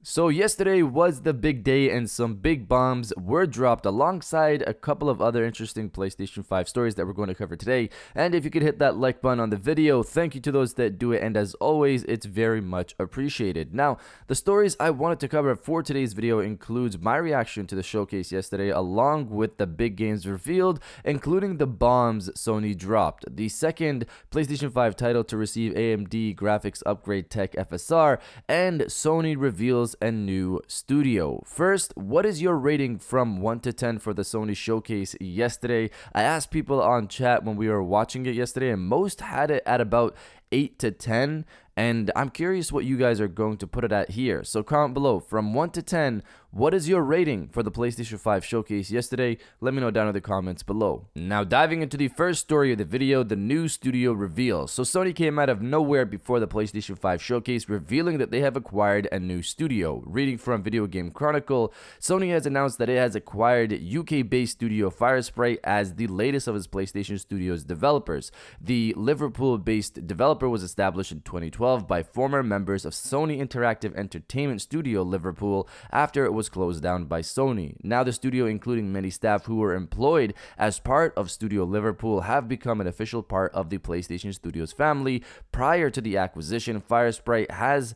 So yesterday was the big day and some big bombs were dropped alongside a couple of other interesting PlayStation 5 stories that we're going to cover today. And if you could hit that like button on the video, thank you to those that do it, and as always, it's very much appreciated. Now, the stories I wanted to cover for today's video includes my reaction to the showcase yesterday along with the big games revealed, including the bombs Sony dropped, the second PlayStation 5 title to receive AMD graphics upgrade tech FSR, and Sony reveals a new studio. First, what is your rating from 1 to 10 for the Sony showcase yesterday? I asked people on chat when we were watching it yesterday, and most had it at about 8 to 10. And I'm curious what you guys are going to put it at here. So comment below from 1 to 10, what is your rating for the PlayStation 5 showcase yesterday? Let me know down in the comments below. Now diving into the first story of the video, the new studio reveal. So Sony came out of nowhere before the PlayStation 5 showcase, revealing that they have acquired a new studio. Reading from Video Game Chronicle, Sony has announced that it has acquired UK-based studio Firesprite as the latest of its PlayStation Studios developers. The Liverpool-based developer was established in 2012 by former members of Sony Interactive Entertainment Studio Liverpool after it was closed down by Sony. Now the studio, including many staff who were employed as part of Studio Liverpool, have become an official part of the PlayStation Studios family. Prior to the acquisition, Firesprite has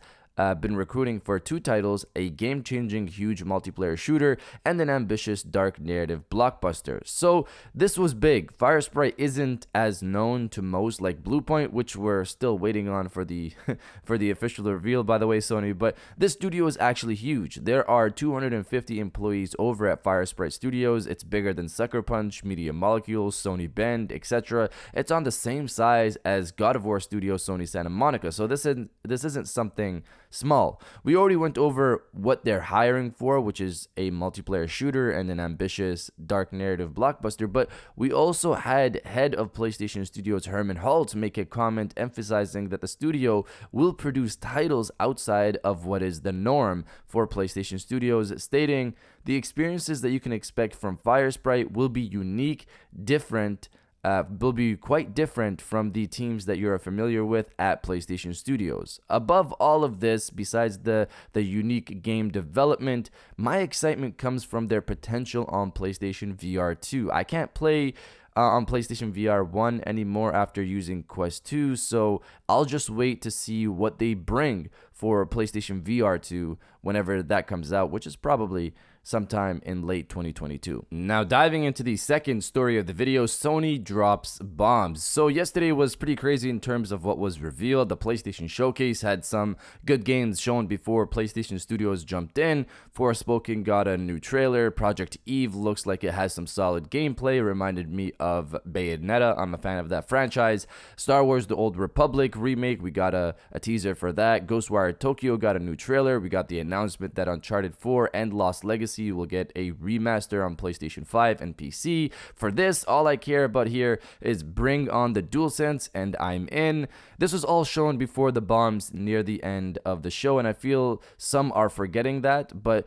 been recruiting for two titles, a game-changing huge multiplayer shooter and an ambitious dark narrative blockbuster. So this was big. Firesprite isn't as known to most like Bluepoint, which we're still waiting on for the for the official reveal, by the way, Sony, but this studio is actually huge. There are 250 employees over at Firesprite Studios. It's bigger than Sucker Punch, Media Molecules, Sony Bend, etc. It's on the same size as God of War Studio Sony Santa Monica. So this isn't something small. We already went over what they're hiring for, which is a multiplayer shooter and an ambitious dark narrative blockbuster, but we also had head of PlayStation Studios Hermen Hulst make a comment emphasizing that the studio will produce titles outside of what is the norm for PlayStation Studios, stating the experiences that you can expect from Firesprite will be unique, different, will be quite different from the teams that you're familiar with at PlayStation Studios. Above all of this, besides the unique game development, my excitement comes from their potential on PlayStation VR 2. I can't play on PlayStation VR 1 anymore after using Quest 2, so I'll just wait to see what they bring for PlayStation VR 2 whenever that comes out, which is probably sometime in late 2022. Now diving into the second story of the video, Sony drops bombs. So yesterday was pretty crazy in terms of what was revealed. The PlayStation Showcase had some good games shown before PlayStation Studios jumped in. Forspoken got a new trailer. Project Eve looks like it has some solid gameplay. Reminded me of Bayonetta. I'm a fan of that franchise. Star Wars The Old Republic remake, we got a teaser for that. Ghostwire Tokyo got a new trailer. We got the announcement that Uncharted 4 and Lost Legacy will get a remaster on PlayStation 5 and PC. For this, all I care about here is bring on the DualSense, and I'm in. This was all shown before the bombs near the end of the show, and I feel some are forgetting that, but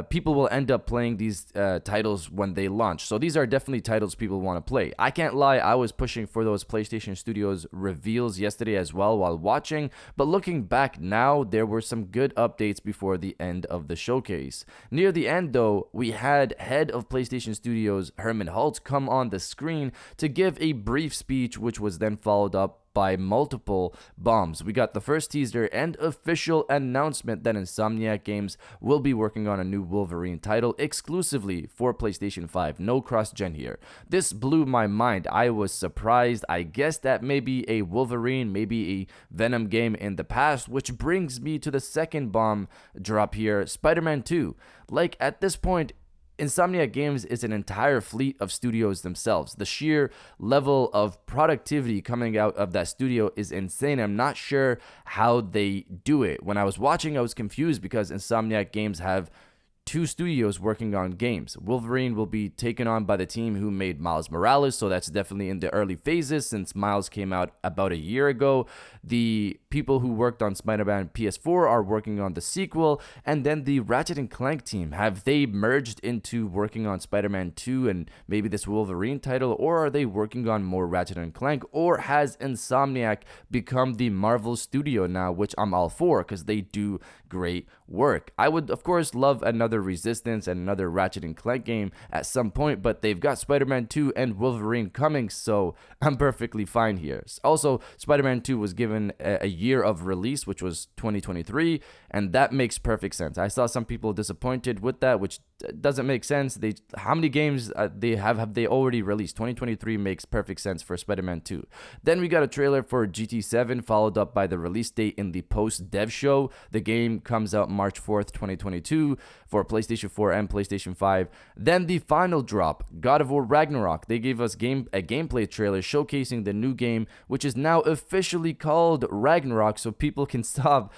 people will end up playing these titles when they launch. So these are definitely titles people want to play. I can't lie, I was pushing for those PlayStation Studios reveals yesterday as well while watching, but looking back now, there were some good updates before the end of the showcase. Near the end though, we had head of PlayStation Studios Hermen Hulst come on the screen to give a brief speech, which was then followed up by multiple bombs. We got the first teaser and official announcement that Insomniac Games will be working on a new Wolverine title exclusively for PlayStation 5. No cross-gen here. This blew my mind. I was surprised. I guessed that maybe a Wolverine, maybe a Venom game in the past, which brings me to the second bomb drop here, Spider-Man 2. Like, at this point, Insomniac Games is an entire fleet of studios themselves. The sheer level of productivity coming out of that studio is insane. I'm not sure how they do it. When I was watching, I was confused because Insomniac Games have two studios working on games. Wolverine will be taken on by the team who made Miles Morales, so that's definitely in the early phases since Miles came out about a year ago. The people who worked on Spider-Man PS4 are working on the sequel, and then the Ratchet and Clank team, have they merged into working on Spider-Man 2 and maybe this Wolverine title, or are they working on more Ratchet and Clank, or has Insomniac become the Marvel studio now, which I'm all for because they do great work. I would of course love another Resistance and another Ratchet and Clank game at some point, but they've got Spider-Man 2 and Wolverine coming, so I'm perfectly fine here. Also, Spider-Man 2 was given a year of release, which was 2023, and that makes perfect sense. I saw some people disappointed with that, which doesn't make sense. How many games they have they already released? 2023 makes perfect sense for Spider-Man 2. Then we got a trailer for GT7 followed up by the release date in the post dev show. The game comes out March 4th, 2022 for PlayStation 4 and PlayStation 5. Then the final drop, God of War Ragnarok. They gave us a gameplay trailer showcasing the new game, which is now officially called Ragnarok, so people can stop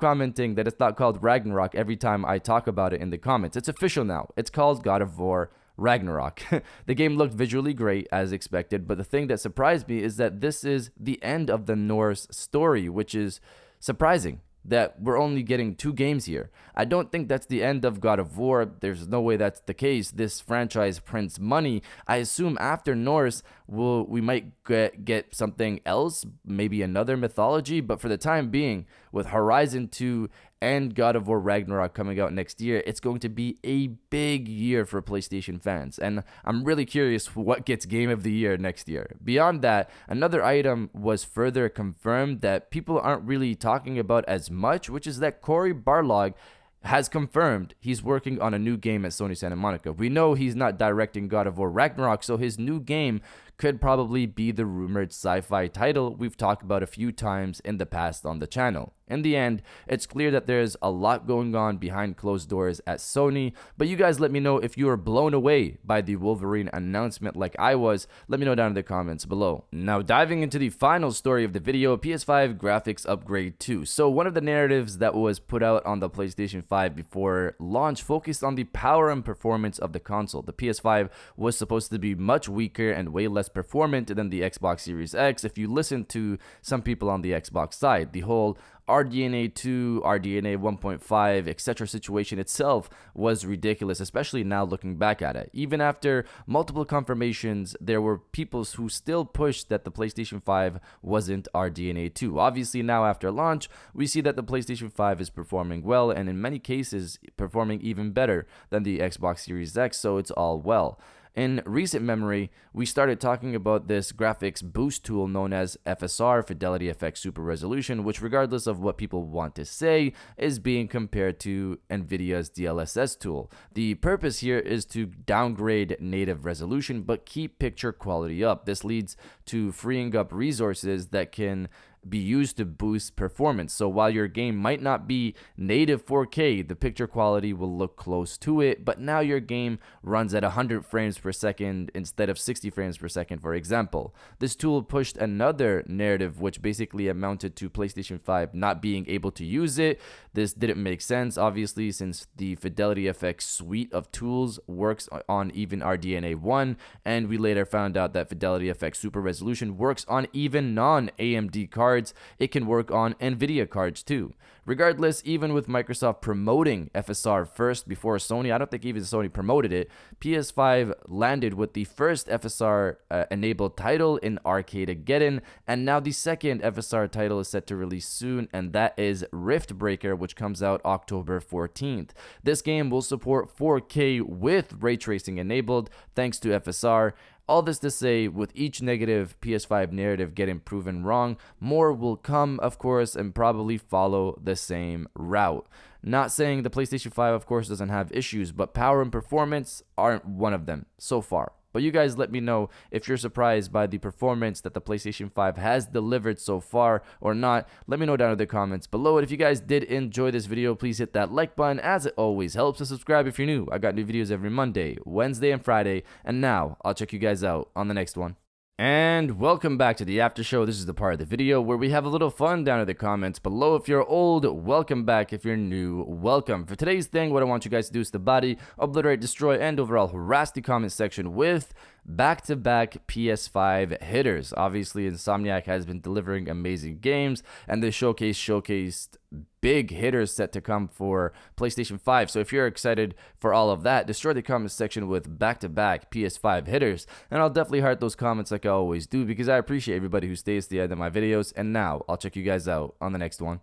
commenting that it's not called Ragnarok every time I talk about it in the comments. It's official now. It's called God of War Ragnarok. The game looked visually great as expected, but the thing that surprised me is that this is the end of the Norse story, which is surprising that we're only getting 2 games here. I don't think that's the end of God of War. There's no way that's the case. This franchise prints money. I assume after Norse, we might get something else, maybe another mythology, but for the time being, with Horizon 2 and God of War Ragnarok coming out next year, it's going to be a big year for PlayStation fans, and I'm really curious what gets Game of the Year next year. Beyond that, another item was further confirmed that people aren't really talking about as much, which is that Cory Barlog has confirmed he's working on a new game at Sony Santa Monica. We know he's not directing God of War Ragnarok, so his new game could probably be the rumored sci-fi title we've talked about a few times in the past on the channel. In the end, it's clear that there's a lot going on behind closed doors at Sony, but you guys let me know if you were blown away by the Wolverine announcement like I was. Let me know down in the comments below. Now diving into the final story of the video, PS5 graphics upgrade 2. So one of the narratives that was put out on the PlayStation 5 before launch focused on the power and performance of the console. The PS5 was supposed to be much weaker and way less performant than the Xbox Series X. If you listen to some people on the Xbox side, the whole RDNA 2, RDNA 1.5, etc. situation itself was ridiculous, especially now looking back at it. Even after multiple confirmations, there were people who still pushed that the PlayStation 5 wasn't RDNA 2. Obviously, now after launch, we see that the PlayStation 5 is performing well, and in many cases, performing even better than the Xbox Series X, so it's all well. In recent memory, we started talking about this graphics boost tool known as FSR, Fidelity FX Super Resolution, which regardless of what people want to say, is being compared to NVIDIA's DLSS tool. The purpose here is to downgrade native resolution but keep picture quality up. This leads to freeing up resources that can be used to boost performance. So while your game might not be native 4K, the picture quality will look close to it, but now your game runs at 100 frames per second instead of 60 frames per second, for example. This tool pushed another narrative which basically amounted to PlayStation 5 not being able to use it. This didn't make sense, obviously, since the Fidelity FX suite of tools works on even RDNA 1, and we later found out that Fidelity FX Super Resolution works on even non-AMD cards. It can work on NVIDIA cards too. Regardless, even with Microsoft promoting FSR first before Sony, I don't think even Sony promoted it, PS5 landed with the first FSR enabled title in Arcadegeddon, and now the second FSR title is set to release soon, and that is Riftbreaker, which comes out October 14th. This game will support 4K with ray tracing enabled thanks to FSR. All this to say, with each negative PS5 narrative getting proven wrong, more will come, of course, and probably follow the same route. Not saying the PlayStation 5, of course, doesn't have issues, but power and performance aren't one of them so far. But you guys let me know if you're surprised by the performance that the PlayStation 5 has delivered so far or not. Let me know down in the comments below. And if you guys did enjoy this video, please hit that like button, as it always helps. And subscribe if you're new. I got new videos every Monday, Wednesday, and Friday. And now I'll check you guys out on the next one. And welcome back to the after show. This is the part of the video where we have a little fun down in the comments below. If you're old, welcome back. If you're new, welcome. For today's thing, what I want you guys to do is to body, obliterate, destroy, and overall harass the comment section with back-to-back PS5 hitters. Obviously, Insomniac has been delivering amazing games, and the showcased big hitters set to come for PlayStation 5. So if you're excited for all of that, destroy the comment section with back-to-back PS5 hitters, and I'll definitely heart those comments like I always do because I appreciate everybody who stays to the end of my videos. And now I'll check you guys out on the next one.